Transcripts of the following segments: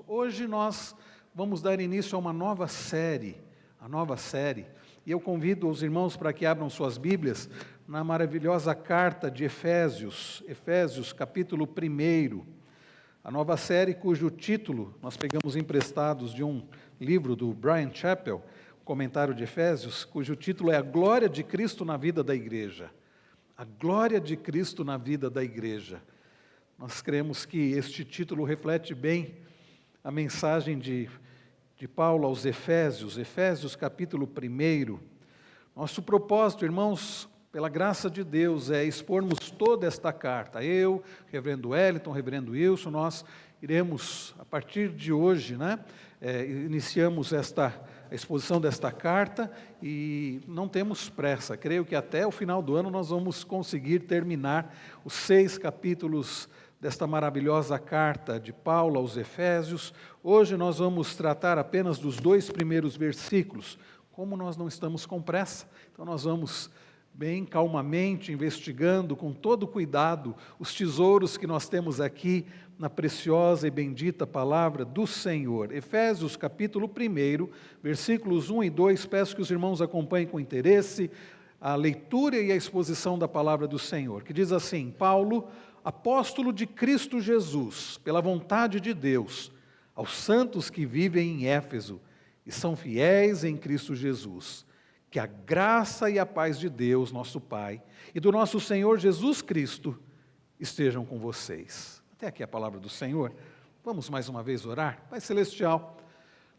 Hoje nós vamos dar início a uma nova série, e eu convido os irmãos para que abram suas Bíblias na maravilhosa carta de Efésios, capítulo 1, a nova série cujo título nós pegamos emprestados de um livro do Bryan Chapell, comentário de Efésios, cujo título é A Glória de Cristo na Vida da Igreja. A Glória de Cristo na Vida da Igreja. Nós cremos que este título reflete bem a mensagem de Paulo aos Efésios capítulo 1. Nosso propósito, irmãos, pela graça de Deus, é expormos toda esta carta. Eu, reverendo Wellington, reverendo Wilson, nós iremos, a partir de hoje, iniciamos a exposição desta carta e não temos pressa. Creio que até o final do ano nós vamos conseguir terminar os 6 capítulos desta maravilhosa carta de Paulo aos Efésios. Hoje nós vamos tratar apenas dos 2 primeiros versículos. Como nós não estamos com pressa, então nós vamos bem calmamente investigando com todo cuidado os tesouros que nós temos aqui na preciosa e bendita palavra do Senhor. Efésios capítulo 1, versículos 1 e 2, peço que os irmãos acompanhem com interesse a leitura e a exposição da palavra do Senhor, que diz assim: Paulo, apóstolo de Cristo Jesus, pela vontade de Deus, aos santos que vivem em Éfeso e são fiéis em Cristo Jesus, que a graça e a paz de Deus, nosso Pai, e do nosso Senhor Jesus Cristo estejam com vocês. Até aqui a palavra do Senhor. Vamos mais uma vez orar? Pai Celestial,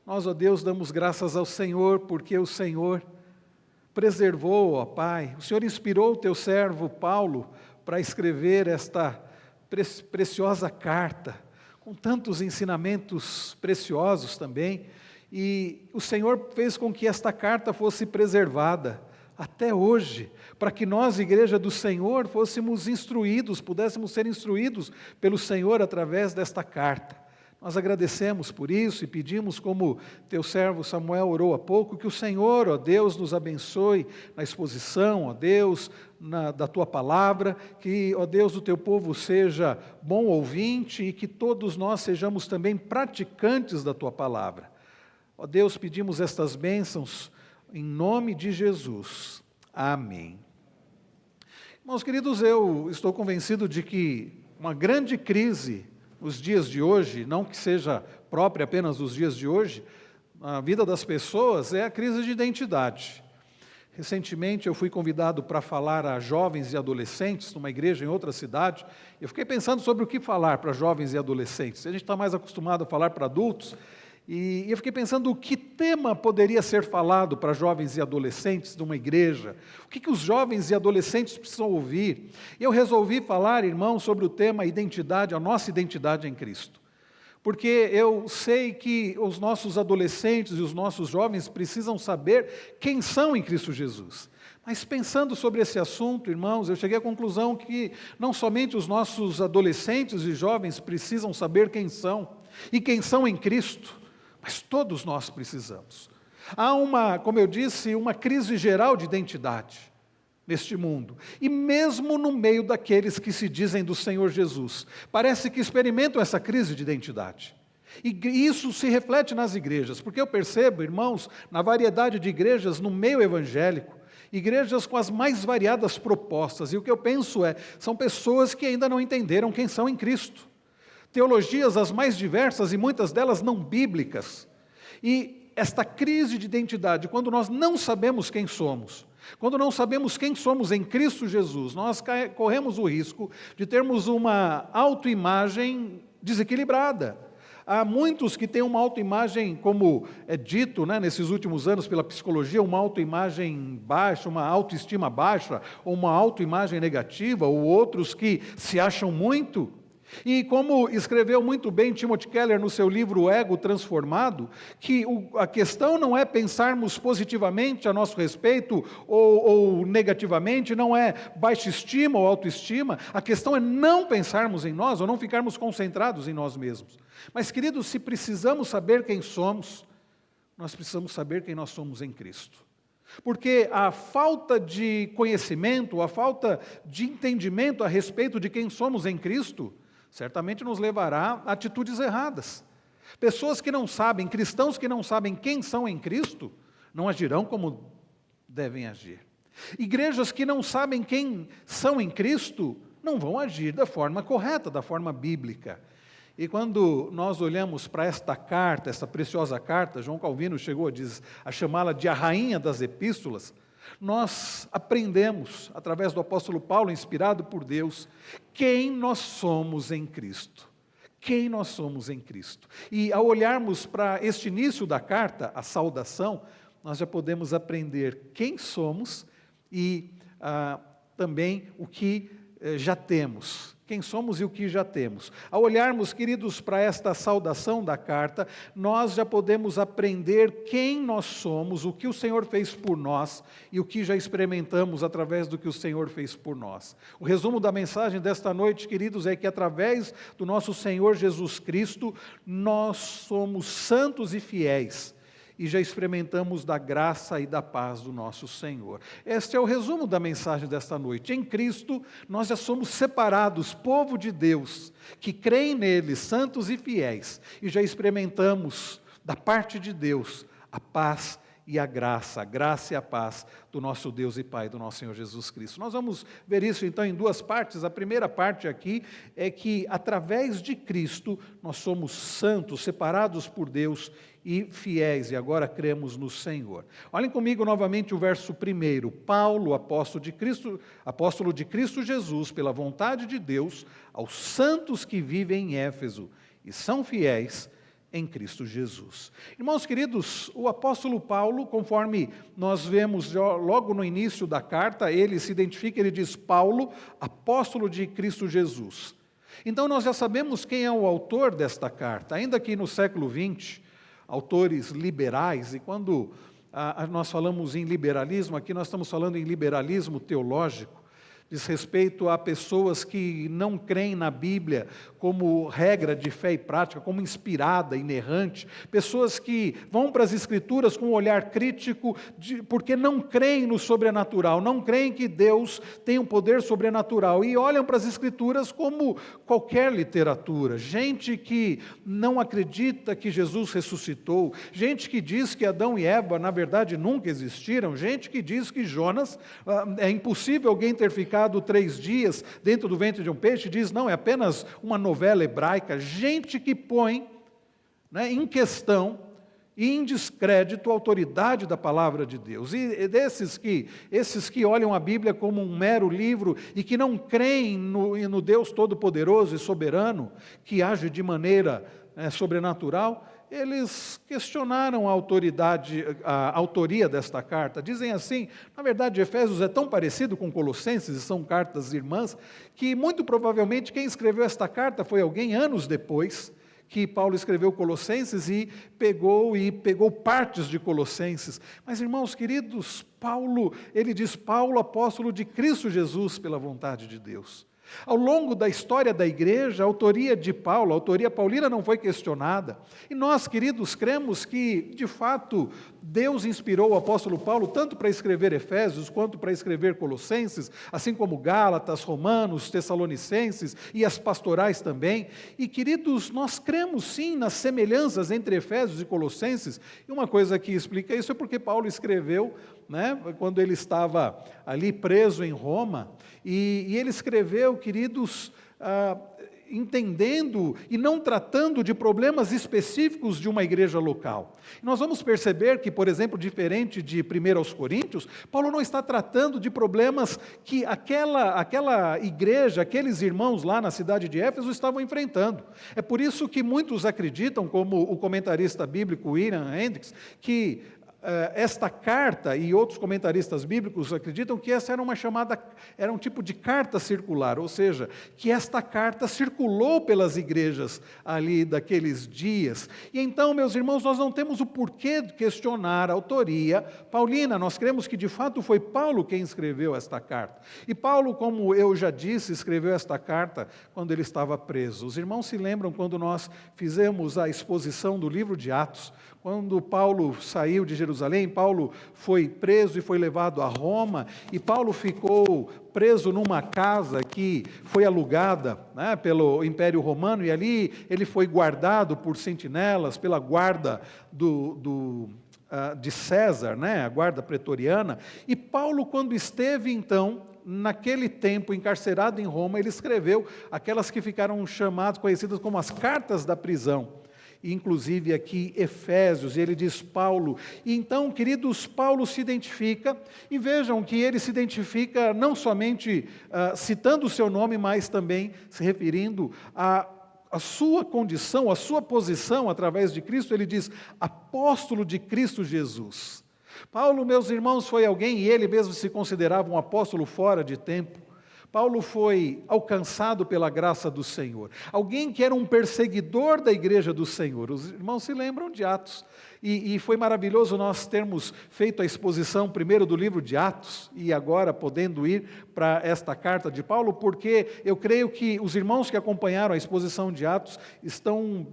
nós, ó Deus, damos graças ao Senhor, porque o Senhor preservou, ó Pai, o Senhor inspirou o teu servo Paulo para escrever esta preciosa carta, com tantos ensinamentos preciosos também, e o Senhor fez com que esta carta fosse preservada até hoje, para que nós, Igreja do Senhor, fôssemos instruídos, pudéssemos ser instruídos pelo Senhor através desta carta. Nós agradecemos por isso e pedimos, como teu servo Samuel orou há pouco, que o Senhor, ó Deus, nos abençoe na exposição, ó Deus, da tua palavra, que, ó Deus, o teu povo seja bom ouvinte e que todos nós sejamos também praticantes da tua palavra. Ó Deus, pedimos estas bênçãos em nome de Jesus. Amém. Irmãos queridos, eu estou convencido de que uma grande crise nos dias de hoje, não que seja própria apenas dos dias de hoje, na vida das pessoas, é a crise de identidade. Recentemente eu fui convidado para falar a jovens e adolescentes numa igreja em outra cidade. Eu fiquei pensando sobre o que falar para jovens e adolescentes. A gente está mais acostumado a falar para adultos, e eu fiquei pensando o que tema poderia ser falado para jovens e adolescentes de uma igreja, o que os jovens e adolescentes precisam ouvir. E eu resolvi falar, irmãos, sobre o tema identidade, a nossa identidade em Cristo. Porque eu sei que os nossos adolescentes e os nossos jovens precisam saber quem são em Cristo Jesus. Mas pensando sobre esse assunto, irmãos, eu cheguei à conclusão que não somente os nossos adolescentes e jovens precisam saber quem são, e quem são em Cristo, mas todos nós precisamos. Há como eu disse, uma crise geral de identidade neste mundo. E mesmo no meio daqueles que se dizem do Senhor Jesus, parece que experimentam essa crise de identidade. E isso se reflete nas igrejas, porque eu percebo, irmãos, na variedade de igrejas no meio evangélico, igrejas com as mais variadas propostas, e o que eu penso são pessoas que ainda não entenderam quem são em Cristo. Teologias as mais diversas e muitas delas não bíblicas. E esta crise de identidade, quando nós não sabemos quem somos, quando não sabemos quem somos em Cristo Jesus, nós corremos o risco de termos uma autoimagem desequilibrada. Há muitos que têm uma autoimagem, como é dito nesses últimos anos pela psicologia, uma autoimagem baixa, uma autoestima baixa, ou uma autoimagem negativa, ou outros que se acham muito. E como escreveu muito bem Timothy Keller no seu livro O Ego Transformado, que a questão não é pensarmos positivamente a nosso respeito ou negativamente, não é baixa estima ou autoestima, a questão é não pensarmos em nós ou não ficarmos concentrados em nós mesmos. Mas, queridos, se precisamos saber quem somos, nós precisamos saber quem nós somos em Cristo. Porque a falta de conhecimento, a falta de entendimento a respeito de quem somos em Cristo, certamente nos levará a atitudes erradas. Pessoas que não sabem, cristãos que não sabem quem são em Cristo, não agirão como devem agir. Igrejas que não sabem quem são em Cristo, não vão agir da forma correta, da forma bíblica. E quando nós olhamos para esta carta, essa preciosa carta, João Calvino chegou a chamá-la de a rainha das epístolas, nós aprendemos, através do apóstolo Paulo, inspirado por Deus, quem nós somos em Cristo. Quem nós somos em Cristo. E ao olharmos para este início da carta, a saudação, nós já podemos aprender quem somos e também o que já temos. Quem somos e o que já temos. Ao olharmos, queridos, para esta saudação da carta, nós já podemos aprender quem nós somos, o que o Senhor fez por nós e o que já experimentamos através do que o Senhor fez por nós. O resumo da mensagem desta noite, queridos, é que através do nosso Senhor Jesus Cristo, nós somos santos e fiéis. E já experimentamos da graça e da paz do nosso Senhor. Este é o resumo da mensagem desta noite. Em Cristo, nós já somos separados, povo de Deus, que creem nele, santos e fiéis, e já experimentamos da parte de Deus a paz e a graça e a paz do nosso Deus e Pai, do nosso Senhor Jesus Cristo. Nós vamos ver isso então em duas partes. A primeira parte aqui é que através de Cristo nós somos santos, separados por Deus e fiéis, e agora cremos no Senhor. Olhem comigo novamente o verso 1. Paulo, apóstolo de Cristo Jesus, pela vontade de Deus, aos santos que vivem em Éfeso e são fiéis em Cristo Jesus. Irmãos queridos, o apóstolo Paulo, conforme nós vemos logo no início da carta, ele se identifica, ele diz Paulo, apóstolo de Cristo Jesus. Então nós já sabemos quem é o autor desta carta, ainda que no século XX, autores liberais, e quando nós falamos em liberalismo, aqui nós estamos falando em liberalismo teológico, diz respeito a pessoas que não creem na Bíblia como regra de fé e prática, como inspirada, inerrante, pessoas que vão para as Escrituras com um olhar crítico, porque não creem no sobrenatural, não creem que Deus tem um poder sobrenatural, e olham para as Escrituras como qualquer literatura, gente que não acredita que Jesus ressuscitou, gente que diz que Adão e Eva, na verdade, nunca existiram, gente que diz que Jonas, é impossível alguém ter ficado 3 dias dentro do ventre de um peixe, diz, não, é apenas uma novela hebraica, gente que põe em questão e em descrédito a autoridade da palavra de Deus. E esses que olham a Bíblia como um mero livro e que não creem no Deus Todo-Poderoso e Soberano, que age de maneira sobrenatural, eles questionaram a autoria desta carta. Dizem assim, na verdade, Efésios é tão parecido com Colossenses, e são cartas irmãs, que muito provavelmente quem escreveu esta carta foi alguém anos depois, que Paulo escreveu Colossenses e pegou partes de Colossenses. Mas, irmãos queridos, ele diz, Paulo, apóstolo de Cristo Jesus, pela vontade de Deus. Ao longo da história da igreja, a autoria de Paulo, a autoria paulina não foi questionada. E nós, queridos, cremos que, de fato, Deus inspirou o apóstolo Paulo tanto para escrever Efésios, quanto para escrever Colossenses, assim como Gálatas, Romanos, Tessalonicenses e as pastorais também. E, queridos, nós cremos sim nas semelhanças entre Efésios e Colossenses. E uma coisa que explica isso é porque Paulo escreveu, quando ele estava ali preso em Roma, e ele escreveu, queridos, entendendo e não tratando de problemas específicos de uma igreja local. Nós vamos perceber que, por exemplo, diferente de 1 aos Coríntios, Paulo não está tratando de problemas que aquela igreja, aqueles irmãos lá na cidade de Éfeso estavam enfrentando. É por isso que muitos acreditam, como o comentarista bíblico William Hendricks, que esta carta, e outros comentaristas bíblicos acreditam que essa era um tipo de carta circular, ou seja, que esta carta circulou pelas igrejas ali daqueles dias. E então, meus irmãos, nós não temos o porquê de questionar a autoria paulina, nós cremos que de fato foi Paulo quem escreveu esta carta. E Paulo, como eu já disse, escreveu esta carta quando ele estava preso. Os irmãos se lembram quando nós fizemos a exposição do livro de Atos, quando Paulo saiu de Jerusalém Jerusalém, Paulo foi preso e foi levado a Roma, e Paulo ficou preso numa casa que foi alugada, né, pelo Império Romano, e ali ele foi guardado por sentinelas, pela guarda de César, né, a guarda pretoriana. E Paulo, quando esteve então naquele tempo encarcerado em Roma, ele escreveu aquelas que ficaram conhecidas como as cartas da prisão, inclusive aqui Efésios, e ele diz Paulo. E então, queridos, Paulo se identifica, e vejam que ele se identifica não somente citando o seu nome, mas também se referindo a sua condição, a sua posição através de Cristo. Ele diz, apóstolo de Cristo Jesus. Paulo, meus irmãos, foi alguém, e ele mesmo se considerava um apóstolo fora de tempo. Paulo foi alcançado pela graça do Senhor, alguém que era um perseguidor da igreja do Senhor. Os irmãos se lembram de Atos, e foi maravilhoso nós termos feito a exposição primeiro do livro de Atos, e agora podendo ir para esta carta de Paulo, porque eu creio que os irmãos que acompanharam a exposição de Atos estão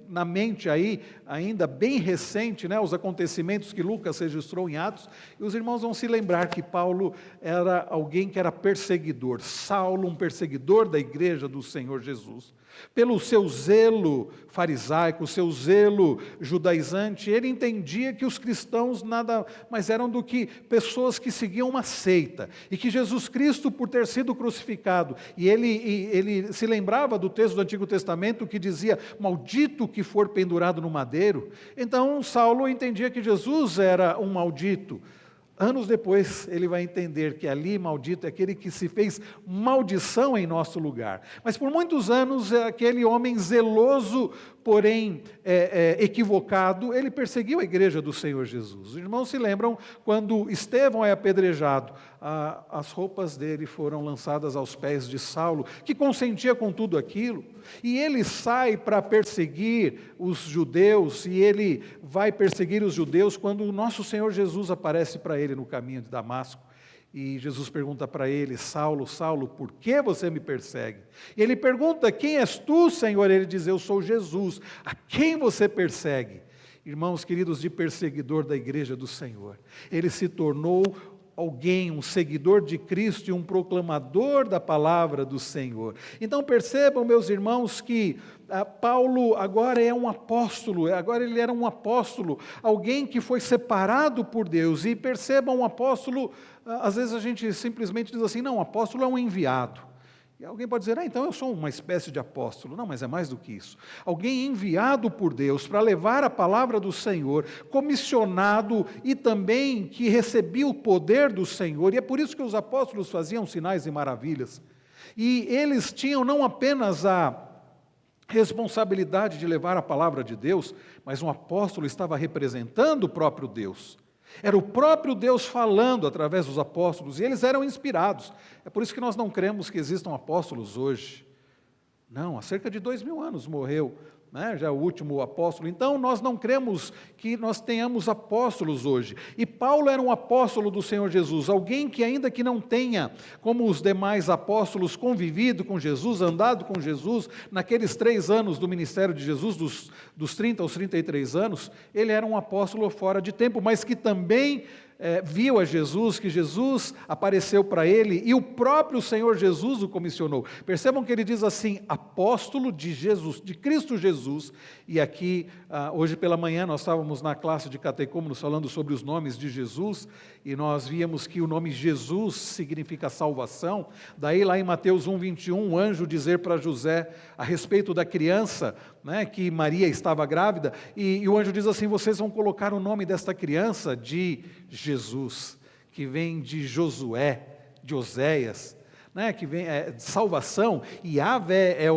na mente aí, ainda bem recente, né, os acontecimentos que Lucas registrou em Atos, e os irmãos vão se lembrar que Paulo era alguém que era perseguidor, Saulo, um perseguidor da igreja do Senhor Jesus. Pelo seu zelo farisaico, seu zelo judaizante, ele entendia que os cristãos nada mais eram do que pessoas que seguiam uma seita, e que Jesus Cristo, por ter sido crucificado, e ele se lembrava do texto do Antigo Testamento que dizia, maldito que for pendurado no madeiro. Então Saulo entendia que Jesus era um maldito. Anos depois, ele vai entender que ali, maldito, é aquele que se fez maldição em nosso lugar. Mas por muitos anos, aquele homem zeloso, porém equivocado, ele perseguiu a igreja do Senhor Jesus. Os irmãos se lembram quando Estevão é apedrejado, as roupas dele foram lançadas aos pés de Saulo, que consentia com tudo aquilo, e ele sai para perseguir os judeus, e ele vai perseguir os judeus quando o nosso Senhor Jesus aparece para ele no caminho de Damasco. E Jesus pergunta para ele, Saulo, Saulo, por que você me persegue? E ele pergunta, quem és tu, Senhor? Ele diz, eu sou Jesus. A quem você persegue? Irmãos queridos, de perseguidor da igreja do Senhor. Ele se tornou alguém, um seguidor de Cristo e um proclamador da palavra do Senhor. Então percebam, meus irmãos, que Paulo agora é um apóstolo, agora ele era um apóstolo, alguém que foi separado por Deus. E percebam, um apóstolo, às vezes a gente simplesmente diz assim, não, apóstolo é um enviado. E alguém pode dizer, então eu sou uma espécie de apóstolo. Não, mas é mais do que isso. Alguém enviado por Deus para levar a palavra do Senhor, comissionado e também que recebia o poder do Senhor. E é por isso que os apóstolos faziam sinais e maravilhas. E eles tinham não apenas a responsabilidade de levar a palavra de Deus, mas um apóstolo estava representando o próprio Deus. Era o próprio Deus falando através dos apóstolos, e eles eram inspirados. É por isso que nós não cremos que existam apóstolos hoje. Não, há cerca de 2000 anos morreu, né, já o último apóstolo. Então nós não cremos que nós tenhamos apóstolos hoje. E Paulo era um apóstolo do Senhor Jesus, alguém que ainda que não tenha, como os demais apóstolos, convivido com Jesus, andado com Jesus, naqueles 3 anos do ministério de Jesus, dos 30 aos 33 anos, ele era um apóstolo fora de tempo, mas que também viu a Jesus, que Jesus apareceu para ele, e o próprio Senhor Jesus o comissionou. Percebam que ele diz assim, apóstolo de Jesus, de Cristo Jesus. E aqui, hoje pela manhã, nós estávamos na classe de catecúmenos falando sobre os nomes de Jesus, e nós víamos que o nome Jesus significa salvação. Daí lá em Mateus 1:21, o anjo dizer para José a respeito da criança, né, que Maria estava grávida, e o anjo diz assim, vocês vão colocar o nome desta criança de Jesus, que vem de Josué, de Oséias, né, que vem de salvação, e Yahvé é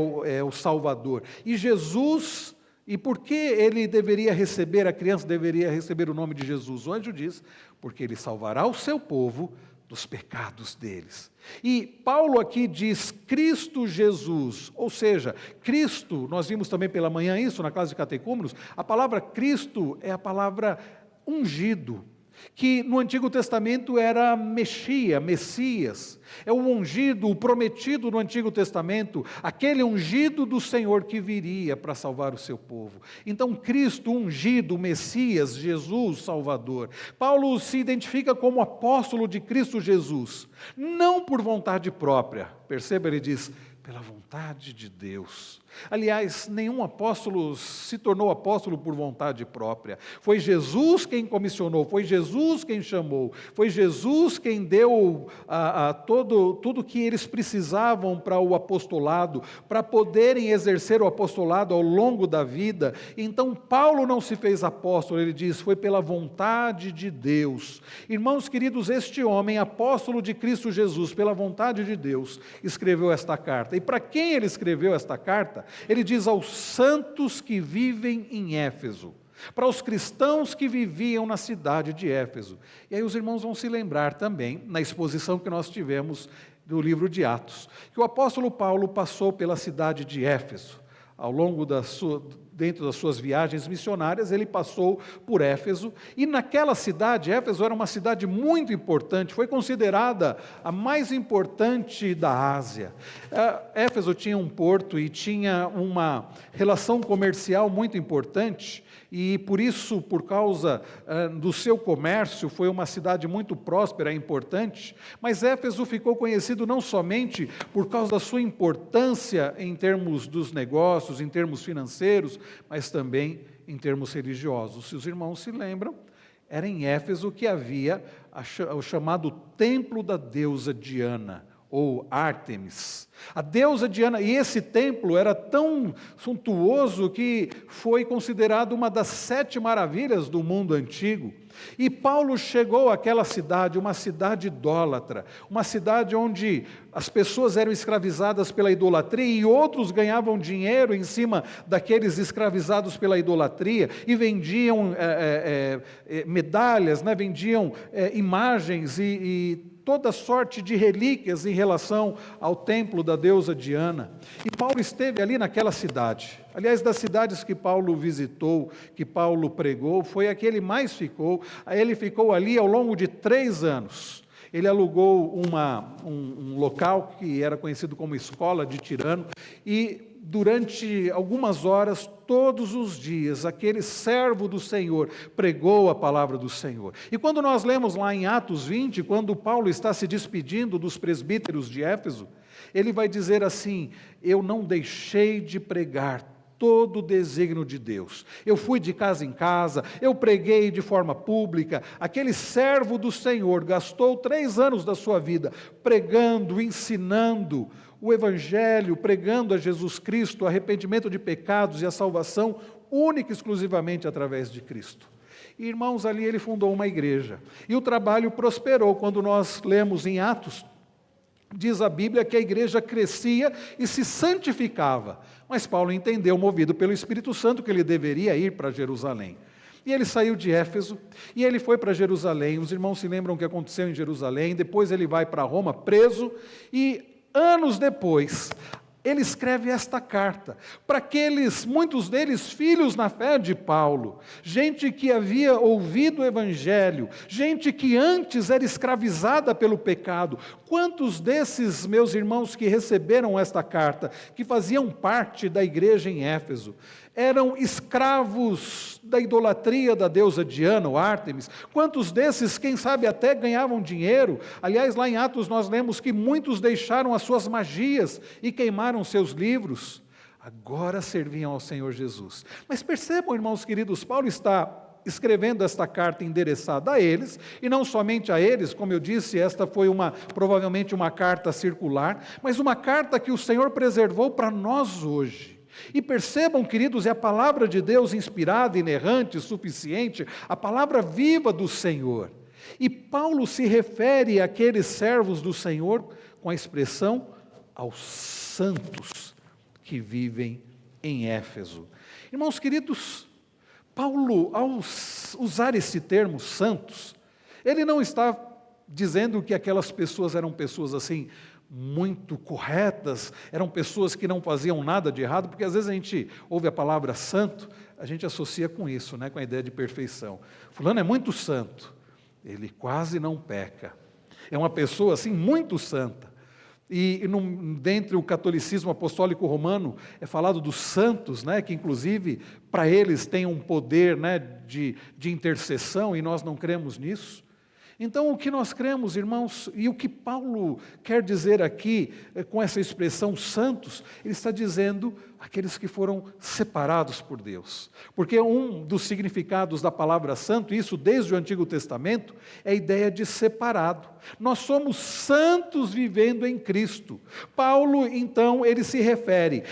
o Salvador. E Jesus, e por que ele deveria receber, a criança deveria receber o nome de Jesus? O anjo diz, porque ele salvará o seu povo dos pecados deles. E Paulo aqui diz Cristo Jesus, ou seja, Cristo, nós vimos também pela manhã isso na classe de catecúmenos, a palavra Cristo é a palavra ungido. que no Antigo Testamento era Messias, é o ungido, o prometido no Antigo Testamento, aquele ungido do Senhor que viria para salvar o seu povo. Então, Cristo ungido, Messias, Jesus, Salvador. Paulo se identifica como apóstolo de Cristo Jesus, não por vontade própria, perceba, ele diz, pela vontade de Deus. Aliás, nenhum apóstolo se tornou apóstolo por vontade própria. Foi Jesus quem comissionou, foi Jesus quem chamou, foi Jesus quem deu tudo que eles precisavam para o apostolado, para poderem exercer o apostolado ao longo da vida. Então, Paulo não se fez apóstolo, ele diz, foi pela vontade de Deus. Irmãos queridos, este homem, apóstolo de Cristo Jesus, pela vontade de Deus, escreveu esta carta. E para quem ele escreveu esta carta? Ele diz aos santos que vivem em Éfeso, para os cristãos que viviam na cidade de Éfeso. E aí os irmãos vão se lembrar também, na exposição que nós tivemos do livro de Atos, que o apóstolo Paulo passou pela cidade de Éfeso. Ao longo dentro das suas viagens missionárias, ele passou por Éfeso, e naquela cidade, Éfeso era uma cidade muito importante, foi considerada a mais importante da Ásia. Éfeso tinha um porto e tinha uma relação comercial muito importante, e por isso, por causa do seu comércio, foi uma cidade muito próspera e importante, mas Éfeso ficou conhecido não somente por causa da sua importância em termos dos negócios, em termos financeiros, mas também em termos religiosos. Se os irmãos se lembram, era em Éfeso que havia o chamado Templo da deusa Diana, ou Ártemis. A deusa Diana, e esse templo era tão suntuoso que foi considerado uma das 7 maravilhas do mundo antigo. E Paulo chegou àquela cidade, uma cidade idólatra, uma cidade onde as pessoas eram escravizadas pela idolatria e outros ganhavam dinheiro em cima daqueles escravizados pela idolatria e vendiam medalhas, né? Vendiam imagens e toda sorte de relíquias em relação ao templo da deusa Diana. E Paulo esteve ali naquela cidade. Aliás, das cidades que Paulo visitou, que Paulo pregou, foi a que ele mais ficou. Ele ficou ali ao longo de 3 anos. Ele alugou um local que era conhecido como Escola de Tirano, e durante algumas horas, todos os dias, aquele servo do Senhor pregou a palavra do Senhor. E quando nós lemos lá em Atos 20, quando Paulo está se despedindo dos presbíteros de Éfeso, ele vai dizer assim: eu não deixei de pregar todo o desígnio de Deus. Eu fui de casa em casa, eu preguei de forma pública. Aquele servo do Senhor gastou 3 anos da sua vida pregando, ensinando o Evangelho, pregando a Jesus Cristo, o arrependimento de pecados e a salvação única e exclusivamente através de Cristo. E, irmãos, ali ele fundou uma igreja. E o trabalho prosperou. Quando nós lemos em Atos, diz a Bíblia que a igreja crescia e se santificava. Mas Paulo entendeu, movido pelo Espírito Santo, que ele deveria ir para Jerusalém. E ele saiu de Éfeso, e ele foi para Jerusalém. Os irmãos se lembram o que aconteceu em Jerusalém. Depois ele vai para Roma, preso, e anos depois, ele escreve esta carta para aqueles, muitos deles, filhos na fé de Paulo, gente que havia ouvido o Evangelho, gente que antes era escravizada pelo pecado. Quantos desses, meus irmãos, que receberam esta carta, que faziam parte da igreja em Éfeso, eram escravos da idolatria da deusa Diana, ou Ártemis? Quantos desses, quem sabe, até ganhavam dinheiro? Aliás, lá em Atos nós lemos que muitos deixaram as suas magias e queimaram seus livros. Agora serviam ao Senhor Jesus. Mas percebam, irmãos queridos, Paulo está escrevendo esta carta endereçada a eles, e não somente a eles, como eu disse, esta foi provavelmente uma carta circular, mas uma carta que o Senhor preservou para nós hoje. E percebam, queridos, é a palavra de Deus inspirada, inerrante, suficiente, a palavra viva do Senhor. E Paulo se refere àqueles servos do Senhor com a expressão aos santos que vivem em Éfeso. Irmãos queridos, Paulo, ao usar esse termo santos, ele não está dizendo que aquelas pessoas eram pessoas assim, muito corretas, eram pessoas que não faziam nada de errado, porque às vezes a gente ouve a palavra santo, a gente associa com isso, né, com a ideia de perfeição. Fulano é muito santo. ele quase não peca. É uma pessoa assim muito santa. E dentre o catolicismo apostólico romano é falado dos santos, né, que inclusive para eles tem um poder, né, de intercessão, e nós não cremos nisso. Então, o que nós cremos, irmãos, e o que Paulo quer dizer aqui com essa expressão santos, ele está dizendo aqueles que foram separados por Deus. Porque um dos significados da palavra santo, isso desde o Antigo Testamento, é a ideia de separado. Nós somos santos vivendo em Cristo. Paulo, então, ele se refere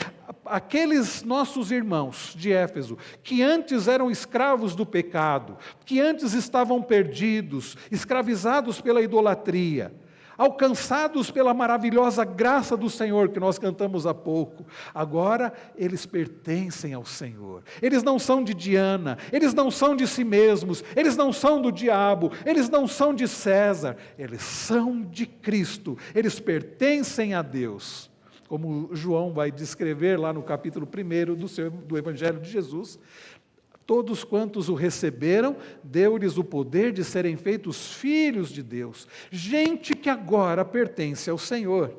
àqueles nossos irmãos de Éfeso, que antes eram escravos do pecado, que antes estavam perdidos, escravizados pela idolatria, alcançados pela maravilhosa graça do Senhor, que nós cantamos há pouco. Agora eles pertencem ao Senhor. Eles não são de Diana, eles não são de si mesmos, eles não são do diabo, eles não são de César, eles são de Cristo, eles pertencem a Deus. Como João vai descrever lá no capítulo 1 do Evangelho de Jesus, todos quantos o receberam, deu-lhes o poder de serem feitos filhos de Deus, gente que agora pertence ao Senhor.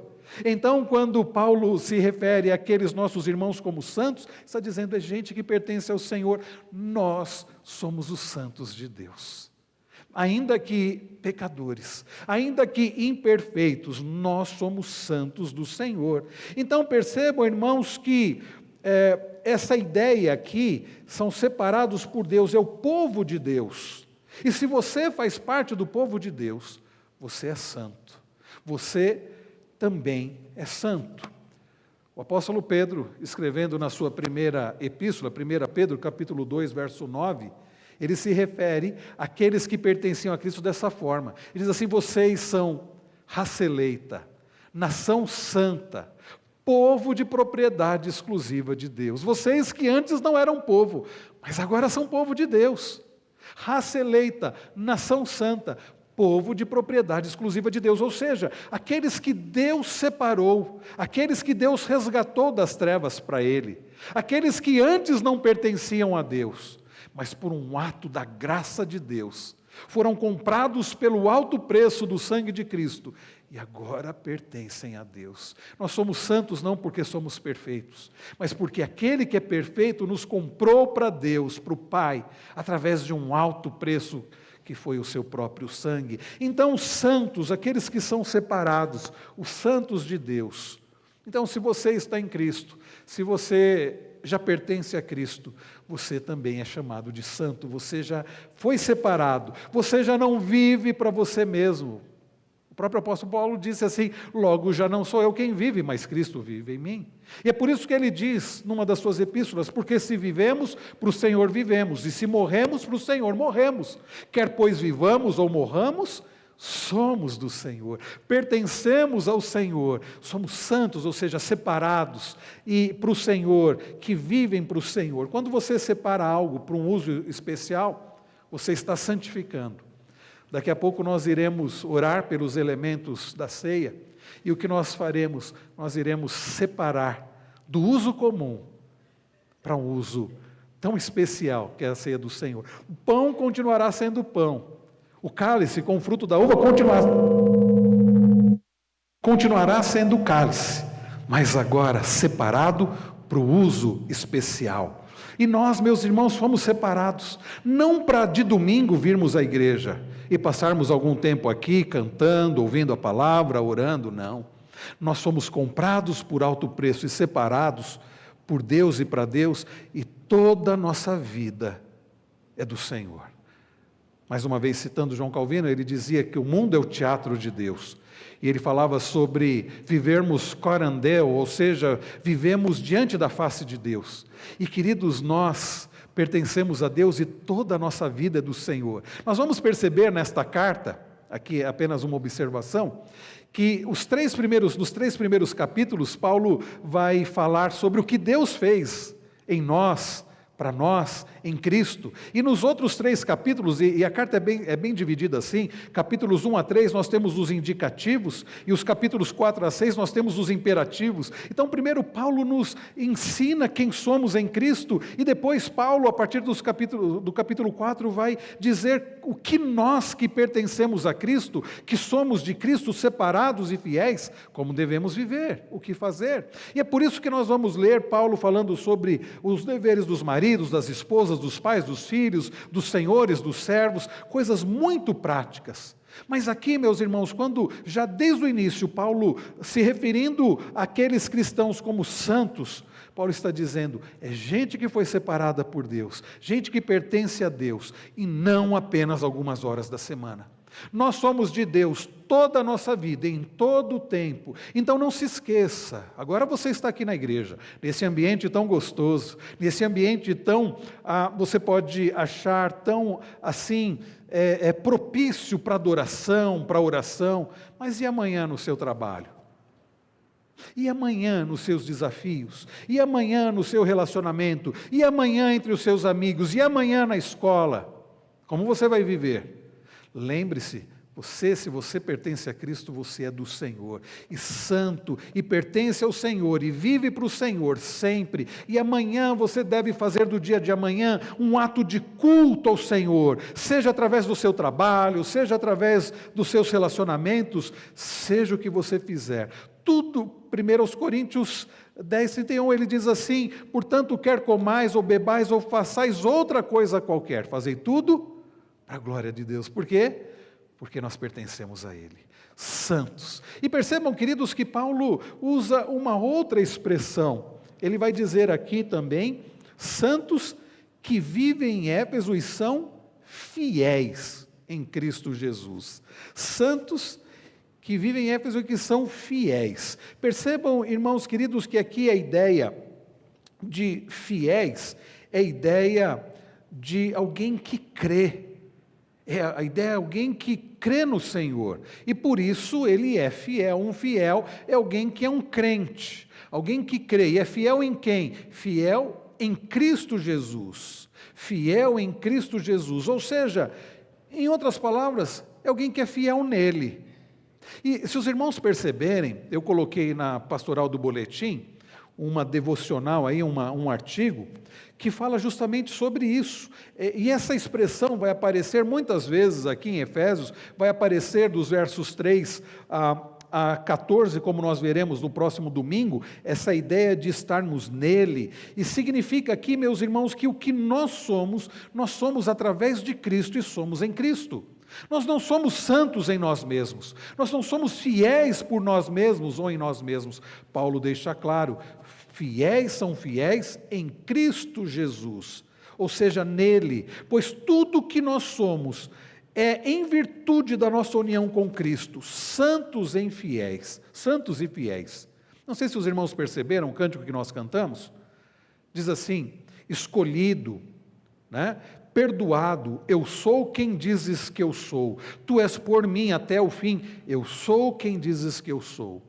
Então, quando Paulo se refere àqueles nossos irmãos como santos, está dizendo, é gente que pertence ao Senhor, nós somos os santos de Deus. Ainda que pecadores, ainda que imperfeitos, nós somos santos do Senhor. Então percebam, irmãos, que essa ideia aqui, são separados por Deus, é o povo de Deus. E se você faz parte do povo de Deus, você é santo. Você também é santo. O apóstolo Pedro, escrevendo na sua primeira epístola, 1 Pedro, capítulo 2, verso 9, ele se refere àqueles que pertenciam a Cristo dessa forma. Ele diz assim, vocês são raça eleita, nação santa, povo de propriedade exclusiva de Deus. Vocês que antes não eram povo, mas agora são povo de Deus. Raça eleita, nação santa, povo de propriedade exclusiva de Deus. Ou seja, aqueles que Deus separou, aqueles que Deus resgatou das trevas para Ele, aqueles que antes não pertenciam a Deus, mas por um ato da graça de Deus, foram comprados pelo alto preço do sangue de Cristo, e agora pertencem a Deus. Nós somos santos não porque somos perfeitos, mas porque aquele que é perfeito nos comprou para Deus, para o Pai, através de um alto preço que foi o seu próprio sangue. Então os santos, aqueles que são separados, os santos de Deus. Então se você está em Cristo, se você já pertence a Cristo, você também é chamado de santo, você já foi separado, você já não vive para você mesmo. O próprio apóstolo Paulo disse assim, logo já não sou eu quem vive, mas Cristo vive em mim. E é por isso que ele diz, numa das suas epístolas, porque se vivemos, para o Senhor vivemos, e se morremos, para o Senhor morremos. Quer pois vivamos ou morramos, somos do Senhor, pertencemos ao Senhor, somos santos, ou seja, separados, e para o Senhor, que vivem para o Senhor. Quando você separa algo para um uso especial, você está santificando. Daqui a pouco nós iremos orar pelos elementos da ceia, e o que nós faremos? Nós iremos separar do uso comum para um uso tão especial, que é a ceia do Senhor. O pão continuará sendo pão, o cálice com o fruto da uva continuará sendo cálice, mas agora separado para o uso especial. E nós, meus irmãos, fomos separados, não para de domingo virmos à igreja e passarmos algum tempo aqui cantando, ouvindo a palavra, orando, não. Nós somos comprados por alto preço e separados por Deus e para Deus, e toda a nossa vida é do Senhor. Mais uma vez, citando João Calvino, ele dizia que o mundo é o teatro de Deus. E ele falava sobre vivermos corandel, ou seja, vivemos diante da face de Deus. E queridos, nós pertencemos a Deus e toda a nossa vida é do Senhor. Nós vamos perceber nesta carta, aqui é apenas uma observação, que nos três primeiros capítulos, Paulo vai falar sobre o que Deus fez em nós, para nós, em Cristo. E nos outros 3 capítulos, e a carta é bem dividida assim, capítulos 1 a 3 nós temos os indicativos, e os capítulos 4 a 6 nós temos os imperativos. Então primeiro Paulo nos ensina quem somos em Cristo, e depois Paulo, a partir do capítulo 4, vai dizer o que nós que pertencemos a Cristo, que somos de Cristo, separados e fiéis, como devemos viver, o que fazer. E é por isso que nós vamos ler Paulo falando sobre os deveres dos maridos, das esposas, dos pais, dos filhos, dos senhores, dos servos, coisas muito práticas. Mas aqui, meus irmãos, quando já desde o início Paulo, se referindo àqueles cristãos como santos, Paulo está dizendo, é gente que foi separada por Deus, gente que pertence a Deus, e não apenas algumas horas da semana. Nós somos de Deus toda a nossa vida, em todo o tempo. Então não se esqueça, agora você está aqui na igreja, nesse ambiente tão gostoso, nesse ambiente tão, você pode achar tão assim, propício para adoração, para oração, mas e amanhã no seu trabalho? E amanhã nos seus desafios? E amanhã no seu relacionamento? E amanhã entre os seus amigos? E amanhã na escola? Como você vai viver? Lembre-se, se você pertence a Cristo, você é do Senhor, e santo, e pertence ao Senhor, e vive para o Senhor sempre, e amanhã você deve fazer do dia de amanhã um ato de culto ao Senhor, seja através do seu trabalho, seja através dos seus relacionamentos, seja o que você fizer, tudo. 1 Coríntios 10:31, ele diz assim, portanto, quer comais ou bebais ou façais outra coisa qualquer, fazei tudo para a glória de Deus. Por quê? Porque nós pertencemos a Ele, santos. E percebam, queridos, que Paulo usa uma outra expressão. Ele vai dizer aqui também, santos que vivem em Éfeso e são fiéis em Cristo Jesus. Santos que vivem em Éfeso e que são fiéis. Percebam, irmãos queridos, que aqui a ideia de fiéis é a ideia de alguém que crê. A ideia é alguém que crê no Senhor, e por isso ele é fiel. Um fiel é alguém que é um crente, alguém que crê, e é fiel em quem? Fiel em Cristo Jesus, fiel em Cristo Jesus, ou seja, em outras palavras, é alguém que é fiel nele. E se os irmãos perceberem, eu coloquei na pastoral do boletim, uma devocional aí, um artigo, que fala justamente sobre isso, e essa expressão vai aparecer muitas vezes aqui em Efésios, vai aparecer dos versos 3 a 14, como nós veremos no próximo domingo, essa ideia de estarmos nele, e significa aqui, meus irmãos, que o que nós somos através de Cristo e somos em Cristo. Nós não somos santos em nós mesmos, nós não somos fiéis por nós mesmos ou em nós mesmos. Paulo deixa claro, fiéis são fiéis em Cristo Jesus, ou seja, nele, pois tudo que nós somos é em virtude da nossa união com Cristo, santos e fiéis. Não sei se os irmãos perceberam o cântico que nós cantamos, diz assim, escolhido, né? Perdoado, eu sou quem dizes que eu sou, tu és por mim até o fim, eu sou quem dizes que eu sou.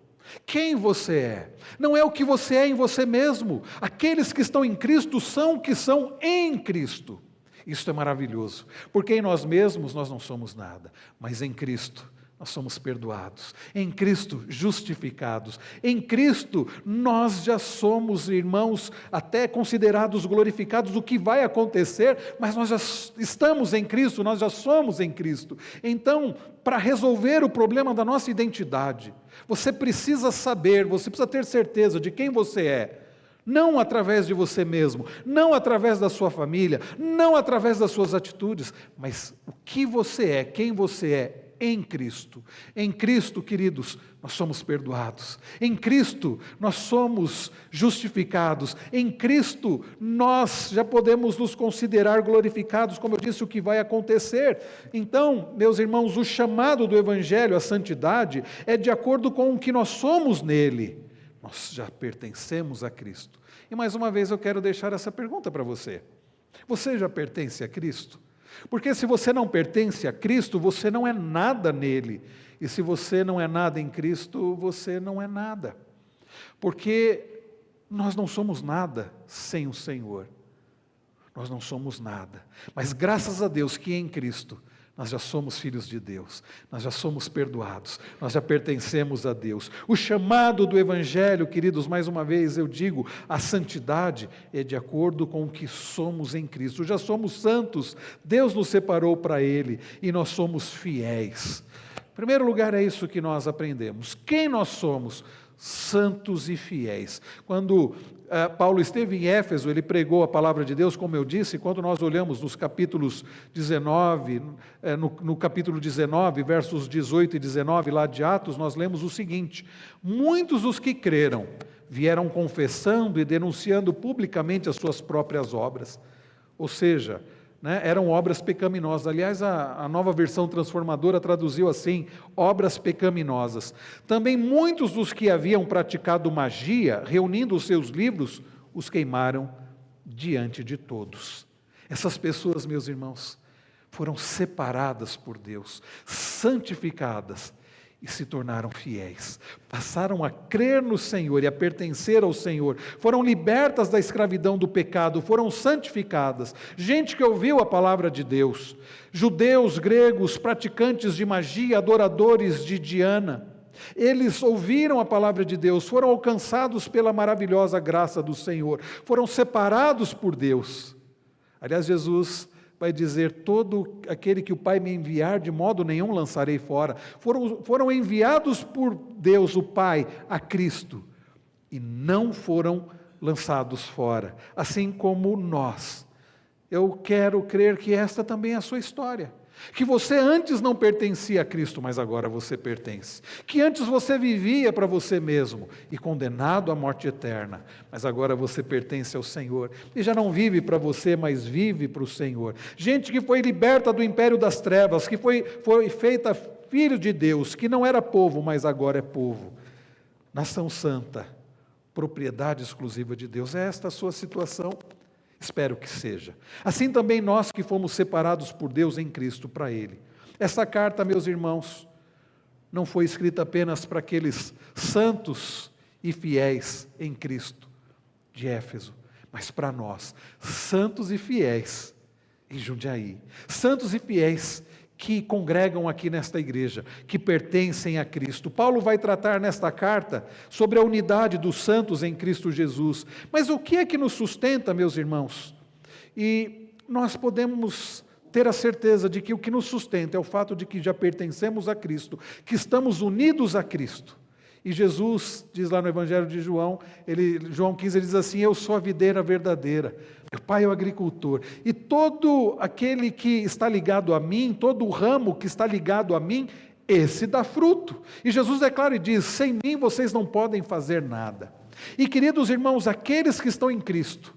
Quem você é? Não é o que você é em você mesmo, aqueles que estão em Cristo são o que são em Cristo. Isso é maravilhoso, porque em nós mesmos nós não somos nada, mas em Cristo nós somos perdoados, em Cristo justificados, em Cristo nós já somos, irmãos, até considerados glorificados. O que vai acontecer, mas nós já estamos em Cristo, nós já somos em Cristo. Então, para resolver o problema da nossa identidade, você precisa saber, você precisa ter certeza de quem você é, não através de você mesmo, não através da sua família, não através das suas atitudes, mas o que você é, quem você é, em Cristo. Em Cristo, queridos, nós somos perdoados. Em Cristo, nós somos justificados. Em Cristo, nós já podemos nos considerar glorificados, como eu disse, o que vai acontecer. Então, meus irmãos, o chamado do Evangelho à santidade é de acordo com o que nós somos nele. Nós já pertencemos a Cristo. E mais uma vez eu quero deixar essa pergunta para você. Você já pertence a Cristo? Porque se você não pertence a Cristo, você não é nada nele. E se você não é nada em Cristo, você não é nada. Porque nós não somos nada sem o Senhor. Nós não somos nada. Mas graças a Deus que em Cristo nós já somos filhos de Deus, nós já somos perdoados, nós já pertencemos a Deus. O chamado do Evangelho, queridos, mais uma vez eu digo, a santidade é de acordo com o que somos em Cristo. Já somos santos, Deus nos separou para Ele e nós somos fiéis. Em primeiro lugar, é isso que nós aprendemos. Quem nós somos? Santos e fiéis. Quando Paulo esteve em Éfeso, ele pregou a palavra de Deus, como eu disse, quando nós olhamos nos capítulos 19, no capítulo 19, versos 18 e 19, lá de Atos, nós lemos o seguinte: muitos dos que creram vieram confessando e denunciando publicamente as suas próprias obras, ou seja, eram obras pecaminosas. Aliás, a nova versão transformadora traduziu assim: obras pecaminosas. Também muitos dos que haviam praticado magia, reunindo os seus livros, os queimaram diante de todos. Essas pessoas, meus irmãos, foram separadas por Deus, santificadas e se tornaram fiéis, passaram a crer no Senhor e a pertencer ao Senhor, foram libertas da escravidão do pecado, foram santificadas, gente que ouviu a palavra de Deus, judeus, gregos, praticantes de magia, adoradores de Diana, eles ouviram a palavra de Deus, foram alcançados pela maravilhosa graça do Senhor, foram separados por Deus. Aliás, Jesus vai dizer: todo aquele que o Pai me enviar, de modo nenhum lançarei fora. Foram enviados por Deus, o Pai, a Cristo, e não foram lançados fora, assim como nós. Eu quero crer que esta também é a sua história, que você antes não pertencia a Cristo, mas agora você pertence, que antes você vivia para você mesmo e condenado à morte eterna, mas agora você pertence ao Senhor e já não vive para você, mas vive para o Senhor. Gente que foi liberta do império das trevas, que foi feita filho de Deus, que não era povo, mas agora é povo, nação santa, propriedade exclusiva de Deus. É esta a sua situação? Espero que seja. Assim também nós que fomos separados por Deus em Cristo para Ele. Essa carta, meus irmãos, não foi escrita apenas para aqueles santos e fiéis em Cristo de Éfeso, mas para nós, santos e fiéis em Jundiaí, santos e fiéis que congregam aqui nesta igreja, que pertencem a Cristo. Paulo vai tratar nesta carta sobre a unidade dos santos em Cristo Jesus. Mas o que é que nos sustenta, meus irmãos? E nós podemos ter a certeza de que o que nos sustenta é o fato de que já pertencemos a Cristo, que estamos unidos a Cristo. E Jesus diz lá no Evangelho de João, João 15, ele diz assim: eu sou a videira verdadeira, meu Pai é o agricultor, e todo aquele que está ligado a mim, todo o ramo que está ligado a mim, esse dá fruto. E Jesus declara e diz: sem mim vocês não podem fazer nada. E queridos irmãos, aqueles que estão em Cristo,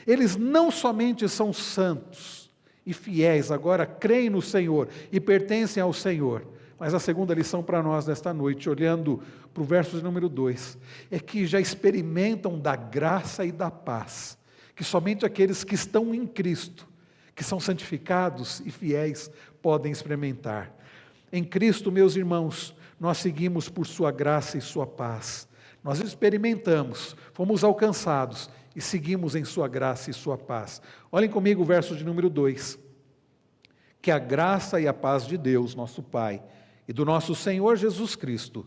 eles não somente são santos e fiéis, agora creem no Senhor e pertencem ao Senhor, mas a segunda lição para nós nesta noite, olhando para o verso de número 2, é que já experimentam da graça e da paz, que somente aqueles que estão em Cristo, que são santificados e fiéis, podem experimentar. Em Cristo, meus irmãos, nós seguimos por sua graça e sua paz. Nós experimentamos, fomos alcançados e seguimos em sua graça e sua paz. Olhem comigo o verso de número 2. Que a graça e a paz de Deus, nosso Pai, e do nosso Senhor Jesus Cristo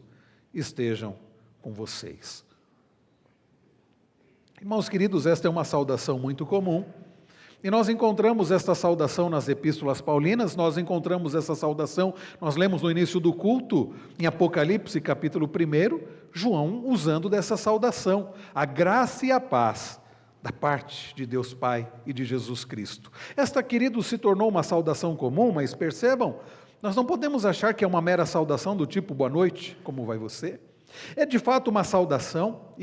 estejam com vocês. Irmãos queridos, esta é uma saudação muito comum, e nós encontramos esta saudação nas epístolas paulinas, nós encontramos essa saudação, nós lemos no início do culto, em Apocalipse capítulo 1, João usando dessa saudação, a graça e a paz da parte de Deus Pai e de Jesus Cristo. Esta, queridos, se tornou uma saudação comum, mas percebam, nós não podemos achar que é uma mera saudação do tipo boa noite, como vai você? É de fato uma saudação,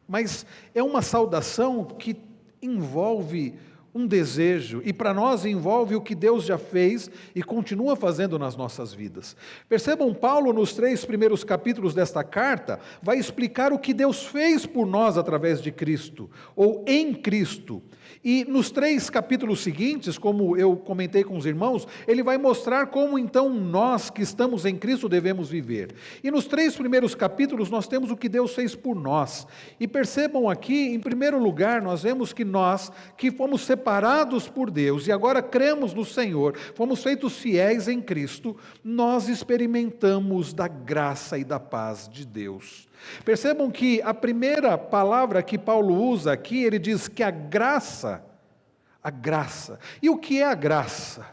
mas é uma saudação que envolve um desejo, e para nós envolve o que Deus já fez e continua fazendo nas nossas vidas. Percebam, Paulo nos 3 primeiros capítulos desta carta, vai explicar o que Deus fez por nós através de Cristo, ou em Cristo. E nos 3 capítulos seguintes, como eu comentei com os irmãos, ele vai mostrar como então nós que estamos em Cristo devemos viver. E nos 3 primeiros capítulos nós temos o que Deus fez por nós. E percebam aqui, em primeiro lugar, nós vemos que nós, que fomos separados separados por Deus e agora cremos no Senhor, fomos feitos fiéis em Cristo, nós experimentamos da graça e da paz de Deus. Percebam que a primeira palavra que Paulo usa aqui, ele diz que a graça. E o que é a graça?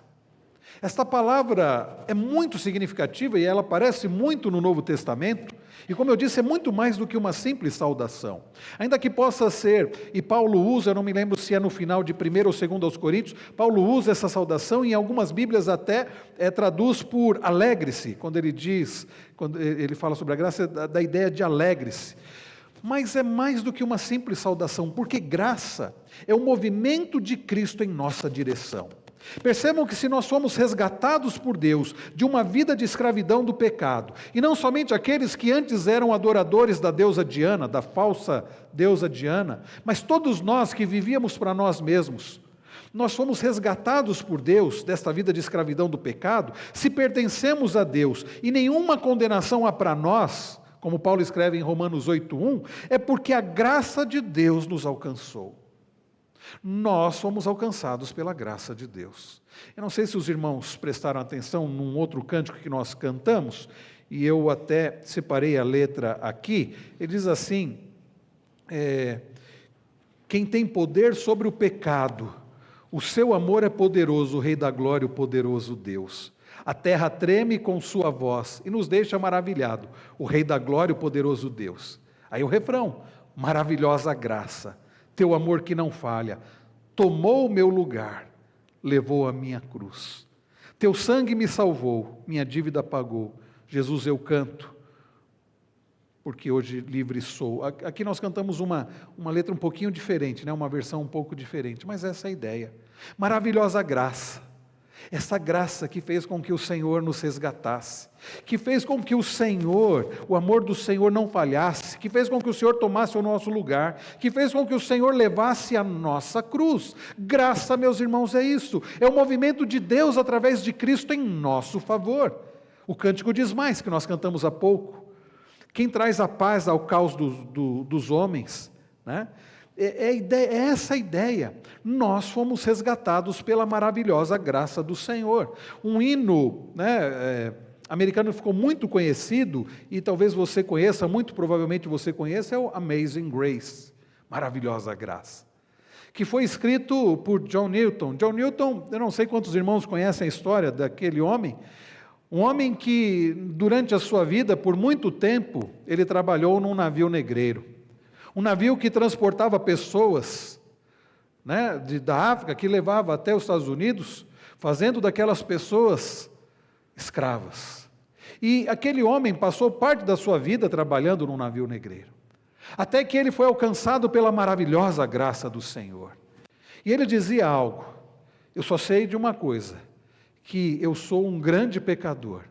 Esta palavra é muito significativa e ela aparece muito no Novo Testamento, e como eu disse, é muito mais do que uma simples saudação. Ainda que possa ser, e Paulo usa, eu não me lembro se é no final de 1 ou 2 aos Coríntios, Paulo usa essa saudação e em algumas Bíblias até traduz por alegre-se, quando ele fala sobre a graça, da ideia de alegre-se. Mas é mais do que uma simples saudação, porque graça é o movimento de Cristo em nossa direção. Percebam que se nós fomos resgatados por Deus de uma vida de escravidão do pecado, e não somente aqueles que antes eram adoradores da deusa Diana, da falsa deusa Diana, mas todos nós que vivíamos para nós mesmos, nós fomos resgatados por Deus desta vida de escravidão do pecado, se pertencemos a Deus, e nenhuma condenação há para nós, como Paulo escreve em Romanos 8:1, é porque a graça de Deus nos alcançou. Nós fomos alcançados pela graça de Deus. Eu não sei se os irmãos prestaram atenção num outro cântico que nós cantamos, e eu até separei a letra aqui. Ele diz assim: quem tem poder sobre o pecado, o seu amor é poderoso, o Rei da Glória, o poderoso Deus. A terra treme com sua voz e nos deixa maravilhado, o Rei da Glória, o poderoso Deus. Aí o refrão: maravilhosa graça, teu amor que não falha, tomou o meu lugar, levou a minha cruz. Teu sangue me salvou, minha dívida pagou. Jesus, eu canto, porque hoje livre sou. Aqui nós cantamos uma letra um pouquinho diferente, né? Uma versão um pouco diferente, mas essa é a ideia. Maravilhosa graça. Essa graça que fez com que o Senhor nos resgatasse, que fez com que o amor do Senhor não falhasse, que fez com que o Senhor tomasse o nosso lugar, que fez com que o Senhor levasse a nossa cruz. Graça, meus irmãos, é isso, é o movimento de Deus através de Cristo em nosso favor. O cântico diz mais, que nós cantamos há pouco: quem traz a paz ao caos dos homens, né? É essa a ideia. Nós fomos resgatados pela maravilhosa graça do Senhor. Um hino, americano ficou muito conhecido, e talvez você conheça, muito provavelmente você conheça, é o Amazing Grace, maravilhosa graça, que foi escrito por John Newton. John Newton, eu não sei quantos irmãos conhecem a história daquele homem, um homem que durante a sua vida, por muito tempo, ele trabalhou num navio negreiro. Um navio que transportava pessoas, da África, que levava até os Estados Unidos, fazendo daquelas pessoas escravas. E aquele homem passou parte da sua vida trabalhando num navio negreiro, até que ele foi alcançado pela maravilhosa graça do Senhor. E ele dizia algo: eu só sei de uma coisa, que eu sou um grande pecador,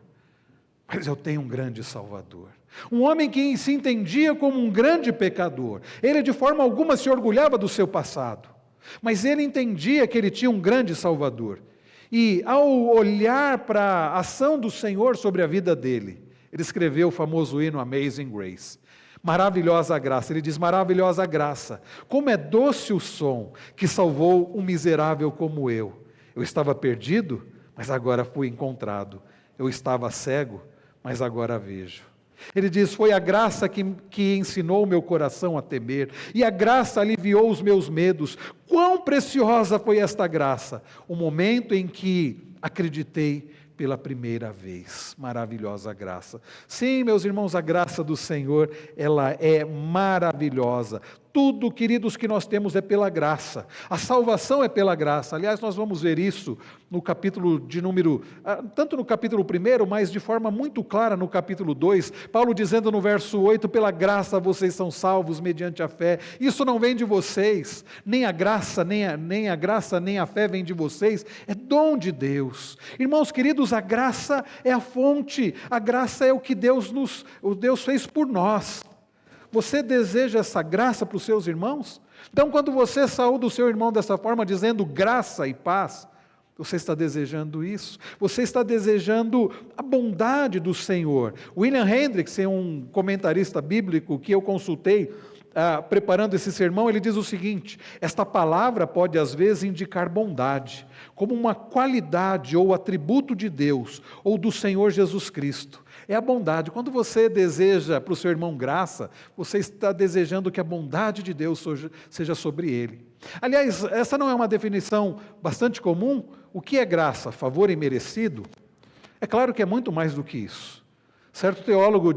mas eu tenho um grande Salvador. Um homem que se entendia como um grande pecador. Ele de forma alguma se orgulhava do seu passado, mas ele entendia que ele tinha um grande Salvador. E ao olhar para a ação do Senhor sobre a vida dele, ele escreveu o famoso hino Amazing Grace. Maravilhosa graça. Ele diz: maravilhosa graça, como é doce o som que salvou um miserável como eu. Eu estava perdido, mas agora fui encontrado. Eu estava cego, mas agora vejo. Ele diz: foi a graça que ensinou o meu coração a temer, e a graça aliviou os meus medos. Quão preciosa foi esta graça! O momento em que acreditei pela primeira vez. Maravilhosa graça. Sim, meus irmãos, a graça do Senhor, ela é maravilhosa. Tudo, queridos, que nós temos é pela graça. A salvação é pela graça. Aliás, nós vamos ver isso no capítulo de número, tanto no capítulo 1, mas de forma muito clara no capítulo 2, Paulo dizendo no verso 8, pela graça vocês são salvos mediante a fé. Isso não vem de vocês, nem a graça, nem a fé vem de vocês, é dom de Deus. Irmãos queridos, a graça é a fonte, a graça é o que Deus fez por nós. Você deseja essa graça para os seus irmãos? Então, quando você saúda o seu irmão dessa forma, dizendo graça e paz, você está desejando isso? Você está desejando a bondade do Senhor? William Hendricks é um comentarista bíblico que eu consultei preparando esse sermão, ele diz o seguinte: esta palavra pode às vezes indicar bondade, como uma qualidade ou atributo de Deus, ou do Senhor Jesus Cristo. É a bondade. Quando você deseja para o seu irmão graça, você está desejando que a bondade de Deus seja sobre ele. Aliás, essa não é uma definição bastante comum? O que é graça? Favor imerecido? É claro que é muito mais do que isso. Certo teólogo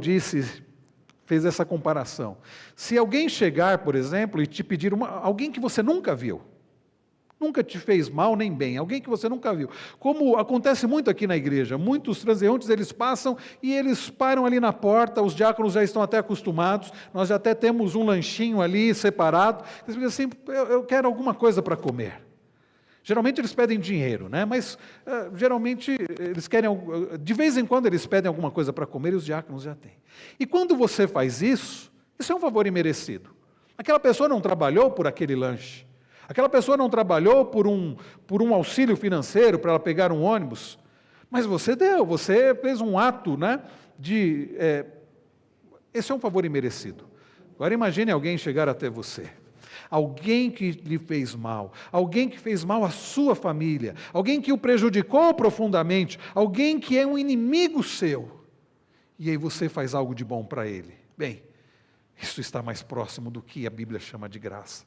fez essa comparação. Se alguém chegar, por exemplo, e te pedir alguém que você nunca viu, nunca te fez mal nem bem, alguém que você nunca viu, como acontece muito aqui na igreja, muitos transeuntes eles passam e eles param ali na porta, os diáconos já estão até acostumados, nós já até temos um lanchinho ali separado, eles dizem assim, eu quero alguma coisa para comer. Geralmente eles pedem dinheiro, né? Mas geralmente eles querem, de vez em quando eles pedem alguma coisa para comer e os diáconos já têm. E quando você faz isso é um favor imerecido. Aquela pessoa não trabalhou por aquele lanche, aquela pessoa não trabalhou por um auxílio financeiro para ela pegar um ônibus, mas você deu, você fez um ato, né? Esse é um favor imerecido. Agora imagine alguém chegar até você. Alguém que lhe fez mal, alguém que fez mal à sua família, alguém que o prejudicou profundamente, alguém que é um inimigo seu, e aí você faz algo de bom para ele. Bem, isso está mais próximo do que a Bíblia chama de graça,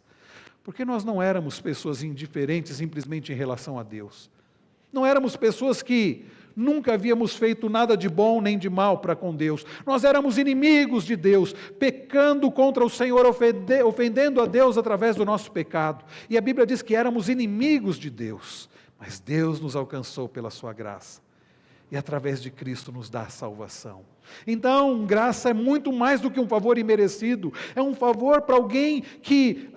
porque nós não éramos pessoas indiferentes simplesmente em relação a Deus, não éramos pessoas que nunca havíamos feito nada de bom nem de mal para com Deus. Nós éramos inimigos de Deus, pecando contra o Senhor, ofendendo a Deus através do nosso pecado. E a Bíblia diz que éramos inimigos de Deus, mas Deus nos alcançou pela sua graça. E através de Cristo nos dá a salvação. Então, graça é muito mais do que um favor imerecido. É um favor para alguém que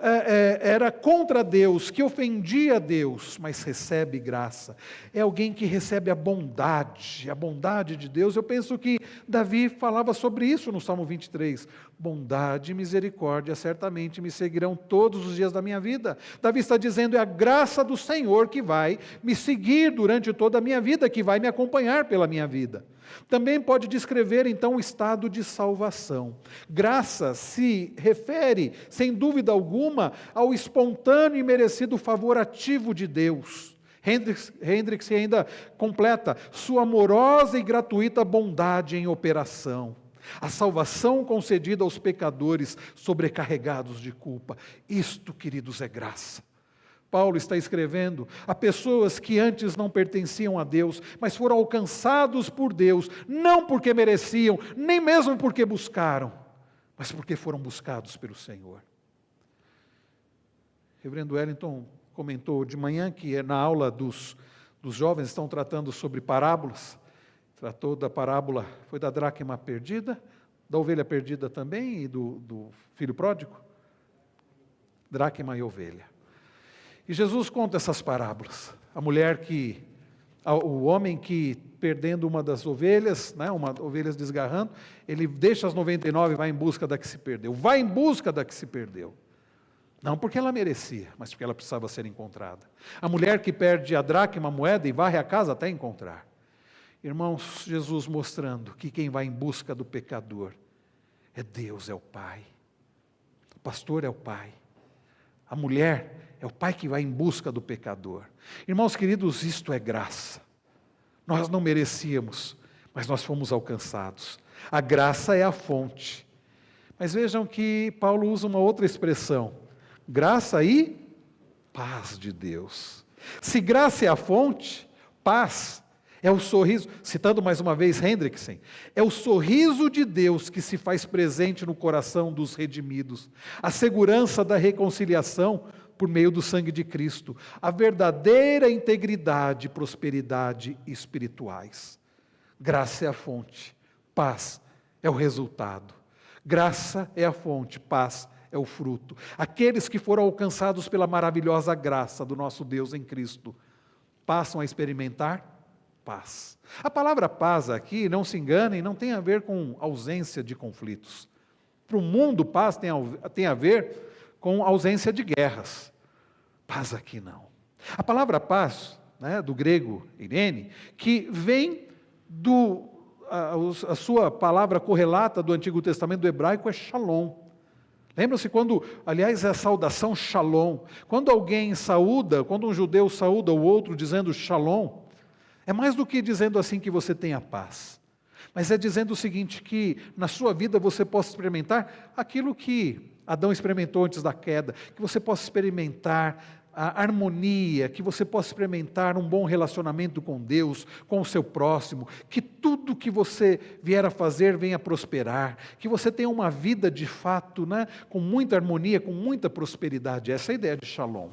era contra Deus, que ofendia Deus, mas recebe graça. É alguém que recebe a bondade de Deus. Eu penso que Davi falava sobre isso no Salmo 23. Bondade e misericórdia certamente me seguirão todos os dias da minha vida. Davi está dizendo, é a graça do Senhor que vai me seguir durante toda a minha vida, que vai me acompanhar pela minha vida. Também pode descrever então o estado de salvação. Graça se refere, sem dúvida alguma, ao espontâneo e merecido favor ativo de Deus. Hendricks ainda completa, sua amorosa e gratuita bondade em operação. A salvação concedida aos pecadores sobrecarregados de culpa. Isto, queridos, é graça. Paulo está escrevendo a pessoas que antes não pertenciam a Deus, mas foram alcançados por Deus, não porque mereciam, nem mesmo porque buscaram, mas porque foram buscados pelo Senhor. Reverendo Wellington comentou de manhã que na aula dos jovens estão tratando sobre parábolas, tratou da parábola, foi da dracma perdida, da ovelha perdida também e do filho pródigo, dracma e ovelha. E Jesus conta essas parábolas. O homem que, perdendo uma das ovelhas, né, uma ovelha desgarrando, ele deixa as 99 e vai em busca da que se perdeu. Vai em busca da que se perdeu. Não porque ela merecia, mas porque ela precisava ser encontrada. A mulher que perde a dracma, a moeda, e varre a casa até encontrar. Irmãos, Jesus mostrando que quem vai em busca do pecador é Deus, é o Pai. O pastor é o Pai. A mulher é o Pai que vai em busca do pecador. Irmãos queridos, isto é graça. Nós não merecíamos, mas nós fomos alcançados. A graça é a fonte. Mas vejam que Paulo usa uma outra expressão. Graça e paz de Deus. Se graça é a fonte, paz é o sorriso, citando mais uma vez Hendrickson, é o sorriso de Deus que se faz presente no coração dos redimidos, a segurança da reconciliação por meio do sangue de Cristo, a verdadeira integridade e prosperidade espirituais. Graça é a fonte, paz é o resultado. Graça é a fonte, paz é o fruto. Aqueles que foram alcançados pela maravilhosa graça do nosso Deus em Cristo, passam a experimentar paz. A palavra paz aqui, não se enganem, não tem a ver com ausência de conflitos. Para o mundo, paz tem a ver com ausência de guerras. Paz aqui não. A palavra paz, né, do grego eirene, que vem a sua palavra correlata do Antigo Testamento do hebraico é shalom. Lembra-se quando, aliás, é a saudação shalom, quando alguém saúda, quando um judeu saúda o outro dizendo shalom, é mais do que dizendo assim que você tenha paz, mas é dizendo o seguinte, que na sua vida você possa experimentar aquilo que Adão experimentou antes da queda, que você possa experimentar a harmonia, que você possa experimentar um bom relacionamento com Deus, com o seu próximo, que tudo que você vier a fazer venha prosperar, que você tenha uma vida de fato, né, com muita harmonia, com muita prosperidade. Essa é a ideia de shalom.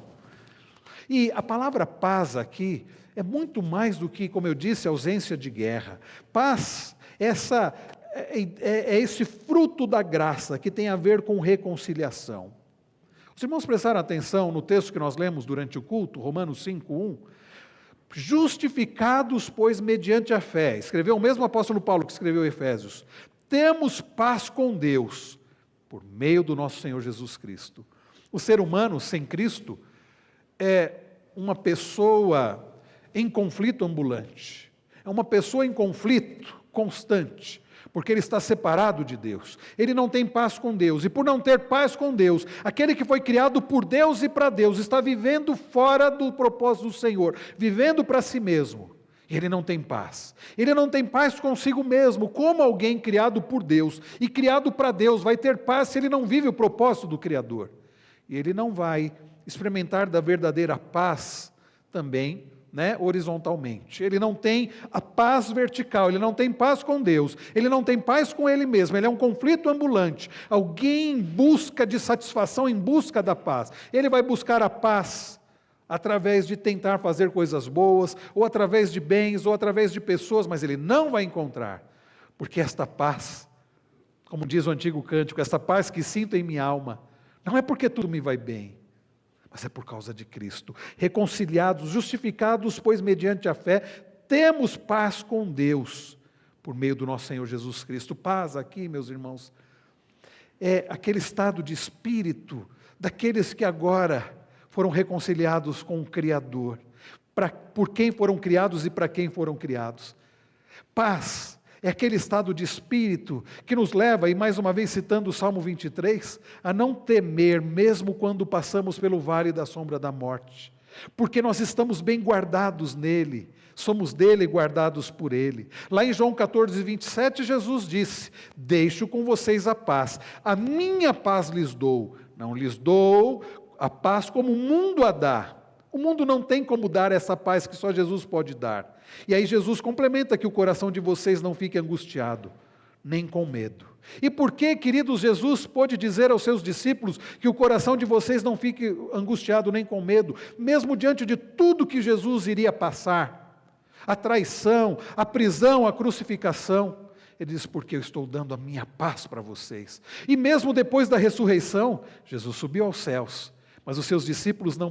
E a palavra paz aqui é muito mais do que, como eu disse, ausência de guerra. Paz, é esse fruto da graça que tem a ver com reconciliação. Os irmãos prestaram atenção no texto que nós lemos durante o culto, Romanos 5:1, justificados, pois, mediante a fé, escreveu o mesmo apóstolo Paulo que escreveu Efésios, temos paz com Deus, por meio do nosso Senhor Jesus Cristo. O ser humano sem Cristo é uma pessoa em conflito ambulante, é uma pessoa em conflito constante, porque ele está separado de Deus, ele não tem paz com Deus, e por não ter paz com Deus, aquele que foi criado por Deus e para Deus, está vivendo fora do propósito do Senhor, vivendo para si mesmo, e ele não tem paz consigo mesmo. Como alguém criado por Deus e criado para Deus vai ter paz se ele não vive o propósito do Criador? E ele não vai experimentar da verdadeira paz também, horizontalmente. Ele não tem a paz vertical, ele não tem paz com Deus, ele não tem paz com ele mesmo, ele é um conflito ambulante, alguém em busca de satisfação, em busca da paz. Ele vai buscar a paz através de tentar fazer coisas boas, ou através de bens, ou através de pessoas, mas ele não vai encontrar, porque esta paz, como diz o antigo cântico, esta paz que sinto em minha alma, não é porque tudo me vai bem, mas é por causa de Cristo. Reconciliados, justificados, pois mediante a fé, temos paz com Deus, por meio do nosso Senhor Jesus Cristo. Paz aqui, meus irmãos, é aquele estado de espírito, daqueles que agora foram reconciliados com o Criador, por quem foram criados e para quem foram criados. Paz é aquele estado de espírito que nos leva, e mais uma vez citando o Salmo 23, a não temer, mesmo quando passamos pelo vale da sombra da morte, porque nós estamos bem guardados nele, somos dele guardados por ele. Lá em João 14:27, Jesus disse: deixo com vocês a paz, a minha paz lhes dou, não lhes dou a paz como o mundo a dá. O mundo não tem como dar essa paz que só Jesus pode dar. E aí Jesus complementa que o coração de vocês não fique angustiado, nem com medo. E por que, queridos, Jesus pôde dizer aos seus discípulos que o coração de vocês não fique angustiado nem com medo, mesmo diante de tudo que Jesus iria passar, a traição, a prisão, a crucificação? Ele diz: porque eu estou dando a minha paz para vocês. E mesmo depois da ressurreição, Jesus subiu aos céus, mas os seus discípulos não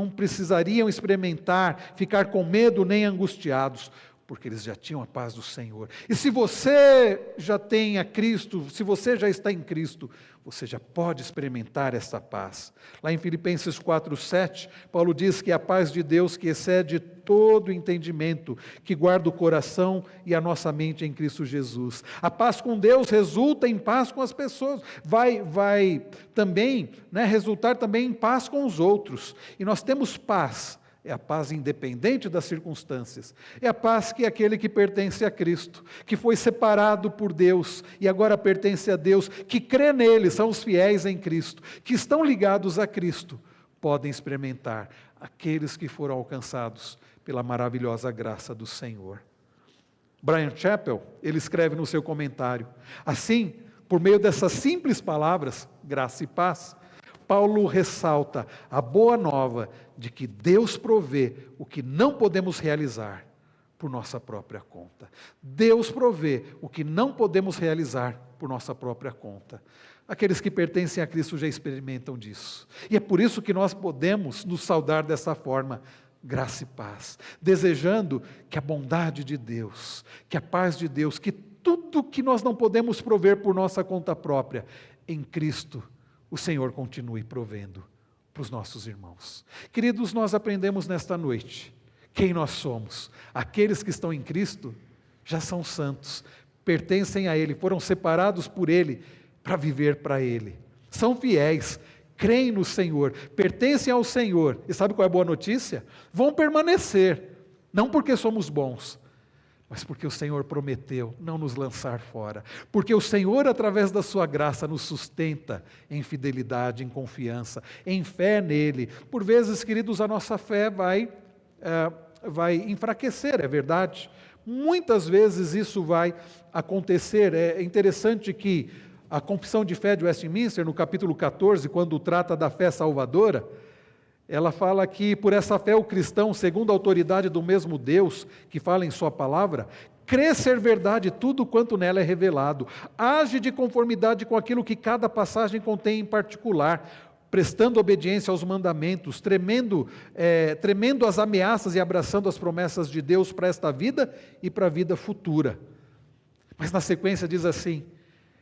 precisariam experimentar, ficar com medo nem angustiados, porque eles já tinham a paz do Senhor. E se você já tem a Cristo, se você já está em Cristo, você já pode experimentar essa paz. Lá em Filipenses 4:7, Paulo diz que a paz de Deus, que excede todo entendimento, que guarda o coração e a nossa mente em Cristo Jesus. A paz com Deus resulta em paz com as pessoas, vai também resultar também em paz com os outros. E nós temos paz. É a paz independente das circunstâncias. É a paz que aquele que pertence a Cristo, que foi separado por Deus e agora pertence a Deus, que crê nele, são os fiéis em Cristo, que estão ligados a Cristo, podem experimentar, aqueles que foram alcançados pela maravilhosa graça do Senhor. Bryan Chapell, ele escreve no seu comentário: assim, por meio dessas simples palavras, graça e paz, Paulo ressalta a boa nova de que Deus provê o que não podemos realizar por nossa própria conta. Deus provê o que não podemos realizar por nossa própria conta. Aqueles que pertencem a Cristo já experimentam disso. E é por isso que nós podemos nos saudar dessa forma, graça e paz, desejando que a bondade de Deus, que a paz de Deus, que tudo que nós não podemos prover por nossa conta própria, em Cristo, o Senhor continue provendo para os nossos irmãos. Queridos, nós aprendemos nesta noite quem nós somos. Aqueles que estão em Cristo já são santos, pertencem a Ele, foram separados por Ele para viver para Ele. são fiéis, creem no Senhor, pertencem ao Senhor. E sabe qual é a boa notícia? Vão permanecer, não porque somos bons, mas porque o Senhor prometeu não nos lançar fora. Porque o Senhor, através da sua graça, nos sustenta em fidelidade, em confiança, em fé nele. Por vezes, queridos, a nossa fé vai enfraquecer, é verdade. Muitas vezes isso vai acontecer. É interessante que a Confissão de Fé de Westminster, no capítulo 14, quando trata da fé salvadora, ela fala que por essa fé o cristão, segundo a autoridade do mesmo Deus, que fala em sua palavra, crê ser verdade tudo quanto nela é revelado, age de conformidade com aquilo que cada passagem contém em particular, prestando obediência aos mandamentos, tremendo as ameaças e abraçando as promessas de Deus para esta vida e para a vida futura. Mas na sequência diz assim: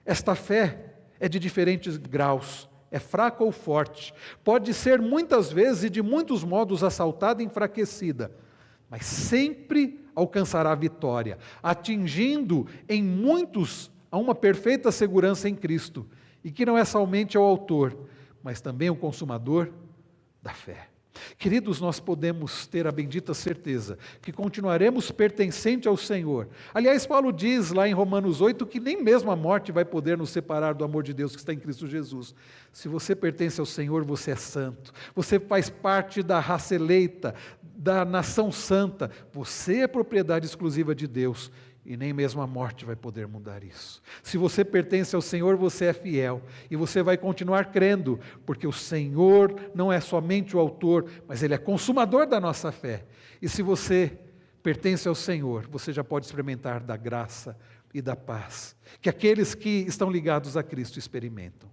esta fé é de diferentes graus, é fraca ou forte, pode ser muitas vezes e de muitos modos assaltada e enfraquecida, mas sempre alcançará a vitória, atingindo em muitos a uma perfeita segurança em Cristo, e que não é somente o autor, mas também o consumador da fé. Queridos, nós podemos ter a bendita certeza que continuaremos pertencente ao Senhor. Aliás, Paulo diz lá em Romanos 8 que nem mesmo a morte vai poder nos separar do amor de Deus que está em Cristo Jesus. Se você pertence ao Senhor, você é santo, você faz parte da raça eleita, da nação santa, você é propriedade exclusiva de Deus. E nem mesmo a morte vai poder mudar isso. Se você pertence ao Senhor, você é fiel. E você vai continuar crendo, porque o Senhor não é somente o autor, mas Ele é consumador da nossa fé. E se você pertence ao Senhor, você já pode experimentar da graça e da paz, que aqueles que estão ligados a Cristo experimentam.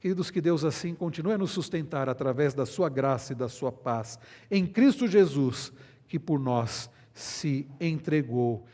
Queridos, que Deus assim continue a nos sustentar através da sua graça e da sua paz, em Cristo Jesus, que por nós se entregou.